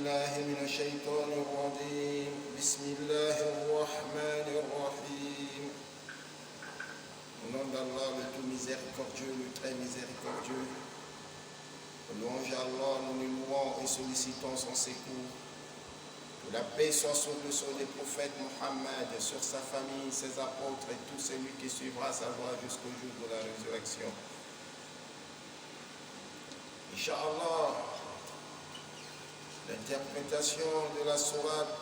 بالله من الشيطان الرجيم بسم الله الرحمن الرحيم. Au nom d'Allah, le tout miséricordieux, le très miséricordieux. Louange à Allah, nous nous louons et sollicitons son secours. Que la paix soit sur le sol des prophètes Mohammed, sur sa famille, ses apôtres et tout celui qui suivra sa voie jusqu'au jour de la résurrection. Inch'Allah, l'interprétation de la sourate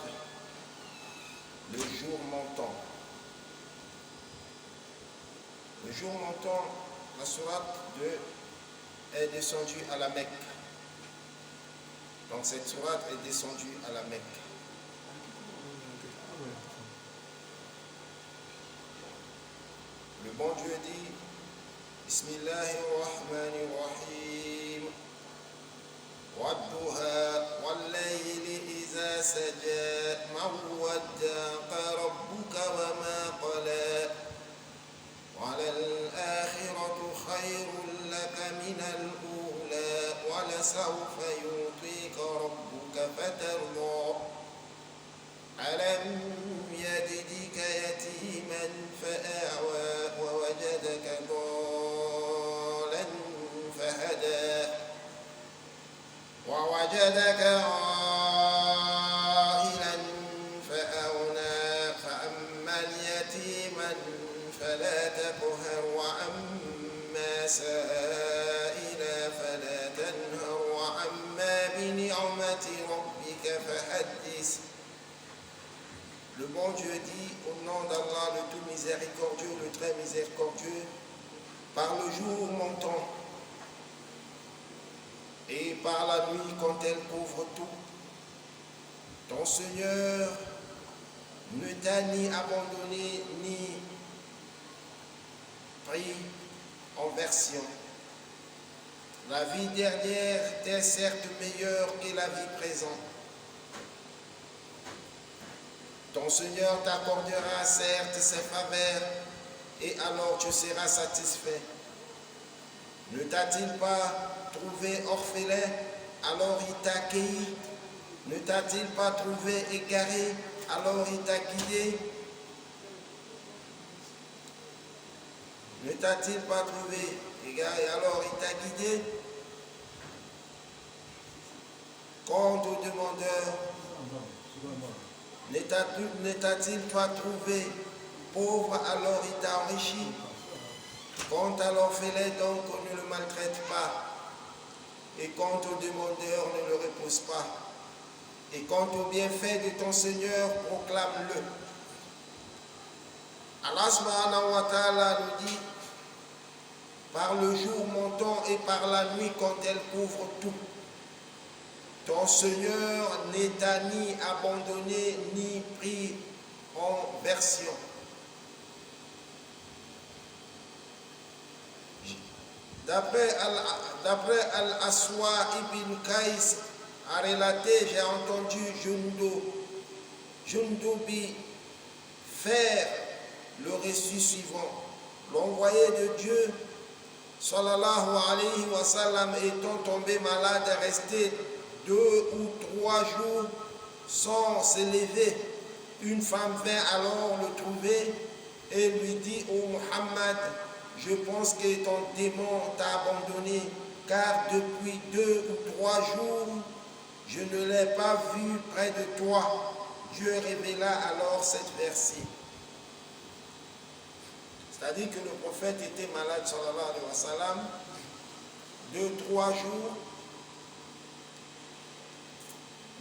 Le jour montant. Le jour montant, la sourate est descendue à la Mecque. Donc cette sourate est descendue à la Mecque. Le bon Dieu dit Bismillahirrahmanirrahim. Wadduha wal-layli iza saja ma waddaqa rabbuka wa ma qala wa lal-akhiratu khayrun laka min al-ula wa lasawfa yu'tika rabbuka fatarda alam yajidka yatiman fa'awa wa wajadaka dalan fahada ووجدك عائلا فأغنى فأما اليتيم فلا تقهر وأما سائلا فلا تنهر وأما بنعمة ربك فحدث. Le bon Dieu dit au nom d'Allah le tout miséricordieux, le très miséricordieux, par le jour montant et par la nuit quand elle couvre tout. Ton Seigneur ne t'a ni abandonné ni pris en version. La vie dernière t'est certes meilleure que la vie présente. Ton Seigneur t'accordera certes ses faveurs et alors tu seras satisfait. Ne t'a-t-il pas trouvé orphelin, alors il t'a accueilli? Ne t'a-t-il pas trouvé égaré, alors il t'a guidé? Ne t'a-t-il pas trouvé égaré, alors il t'a guidé? Quant au demandeur, ne t'a-t-il pas trouvé pauvre, alors il t'a enrichi? Quant à l'orphelin, donc, on ne le maltraite pas. Et quant au demandeur, ne le repousse pas. Et quant au bienfait de ton Seigneur, proclame-le. Allah subhanahu wa ta'ala nous dit, par le jour montant et par la nuit quand elle couvre tout, ton Seigneur ne t'a ni abandonné ni pris en version. D'après Al-Aswa ibn Qais a relaté, j'ai entendu Jundubi faire le récit suivant. L'envoyé de Dieu, sallallahu alayhi wa sallam, étant tombé malade, est resté 2 ou 3 jours sans s'élever. Une femme vint alors le trouver et lui dit: ô Muhammad, je pense que ton démon t'a abandonné, car depuis 2 ou 3 jours, je ne l'ai pas vu près de toi. Dieu révéla alors cette verset. C'est-à-dire que le prophète était malade, sallallahu alayhi wa sallam, 2-3 jours.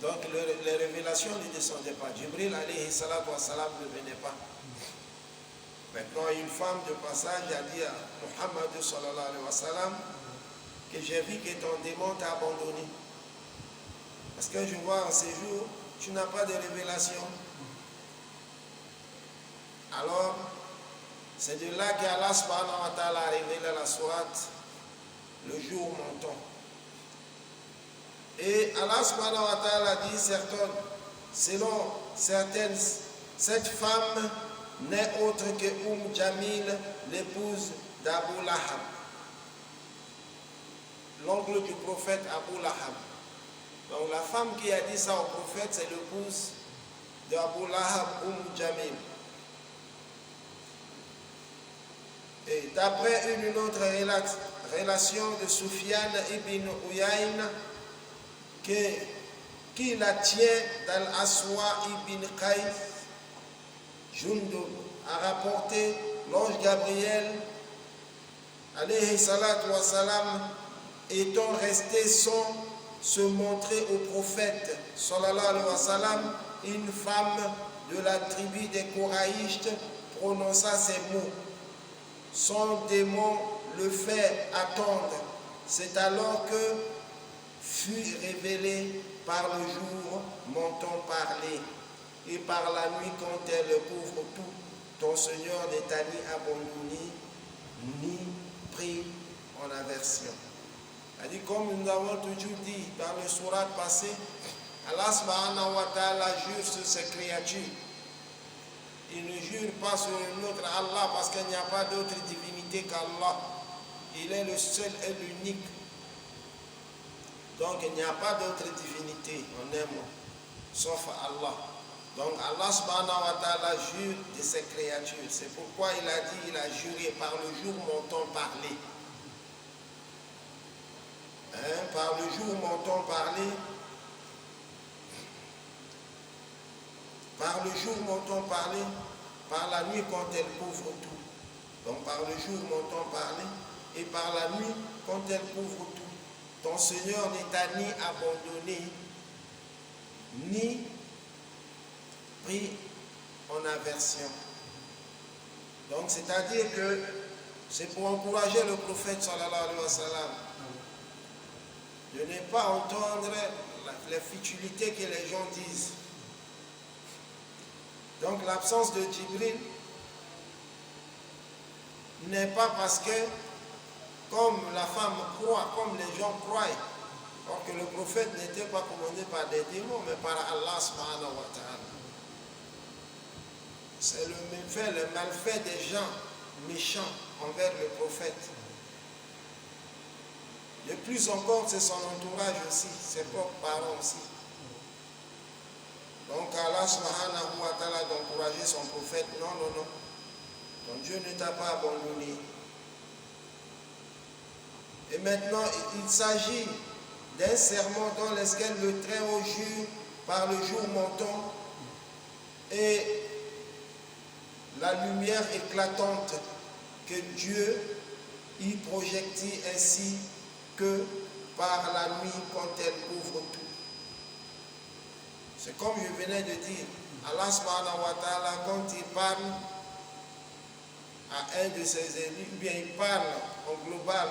Donc les révélations ne descendaient pas. Jibril alayhi salatu wa salam ne venait pas. Maintenant, une femme de passage a dit à Muhammad sallallahu alayhi wa sallam que j'ai vu que ton démon t'a abandonné. Parce que je vois en ces jours, tu n'as pas de révélation. Alors, c'est de là qu'Allah subhanahu wa ta'ala a révélé la sourate Le jour montant. Et Allah subhanahu wa ta'ala dit selon certaines, cette femme n'est autre que Jamil, l'épouse d'Abu Lahab, l'oncle du prophète Abu Lahab. Donc la femme qui a dit ça au prophète, c'est l'épouse d'Abu Lahab, Jamil. Et d'après une autre relation de Soufiane ibn Uyayna, qui la tient d'Al-Aswa ibn Qais, Jundub a rapporté l'ange Gabriel, alayhi salatu wa salam, étant resté sans se montrer au prophète, sallallahu alayhi wa sallam, une femme de la tribu des Koraïstes prononça ces mots. Son démon le fait attendre. C'est alors que fut révélé par le jour, m'entend parler, et par la nuit quand elle couvre tout, ton Seigneur n'est ni abandonné, ni pris en aversion. C'est-à-dire, comme nous avons toujours dit dans le surat passé, Allah subhanahu wa ta'ala jure sur ses créatures. Il ne jure pas sur un autre Allah parce qu'il n'y a pas d'autre divinité qu'Allah. Il est le seul et l'unique. Donc il n'y a pas d'autre divinité en un mot, sauf Allah. Donc Allah subhanahu wa ta'ala jure de ses créatures. C'est pourquoi il a dit, il a juré par le jour m'entend parler. Par le jour m'entend parler. Par le jour m'entend parler, par la nuit quand elle couvre tout. Donc par le jour m'entend parler, et par la nuit quand elle couvre tout. Ton Seigneur n'est ni abandonné, ni pris en aversion. Donc c'est-à-dire que c'est pour encourager le prophète sallallahu alayhi wa sallam de ne pas entendre les futilités que les gens disent. Donc l'absence de Djibril n'est pas parce que, comme la femme croit, comme les gens croient, or que le prophète n'était pas commandé par des démons, mais par Allah subhanahu wa ta'ala. C'est le malfait des gens méchants envers le prophète. De plus encore, c'est son entourage aussi, ses propres parents aussi. Donc Allah subhanahu wa ta'ala d'encourager son prophète, non, non, non. Donc Dieu ne t'a pas abandonné. Et maintenant, il s'agit d'un serment dans lequel le Très-Haut jure par le jour montant et la lumière éclatante que Dieu y projectit ainsi que par la nuit quand elle couvre tout. C'est comme je venais de dire, Allah subhanahu wa ta'ala, quand il parle à un de ses élus, ou bien il parle en global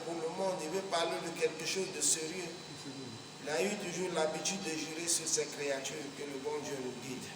pour le monde, il veut parler de quelque chose de sérieux. Il a eu toujours l'habitude de jurer sur ses créatures, que le bon Dieu nous guide.